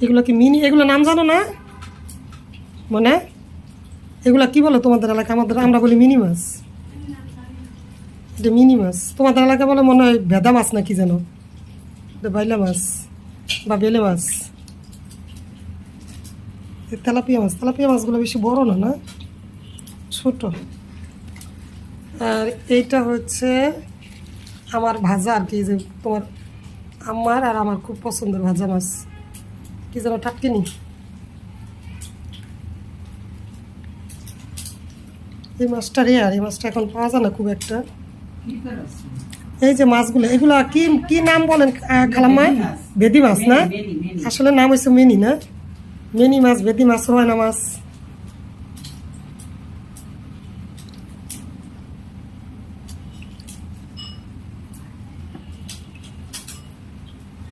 এগুলো কি মিনি, এগুলো নাম জানো না মনে? এগুলা কি বলো তোমাদের এলাকা? আমাদের আমরা বলি মিনি মাছ। এটা মিনি মাছ, তোমাদের এলাকা বলে মনে হয় ভেদা মাছ না কি যেন, এটা বাইলা মাছ বা বেলে মাছ। তেলাপিয়া মাছ, তেলাপিয়া মাছগুলো বেশি বড় না, না ছোট। আর এইটা হচ্ছে আমার ভাজা আর কি, যে তোমার আমার আর আমার খুব পছন্দের ভাজা মাছ, কি যেন টাটকিনি। এই মাছটা রেয়ার, এই মাছটা এখন পাওয়া যায় না খুব একটা। এই যে মাছগুলো, এগুলা কি কি নাম বলেন খালাম্মা? বেদি মাছ না, আসলে নাম হচ্ছে মিনি না, মিনি মাছ, বেদি মাছ, রয়না মাছ।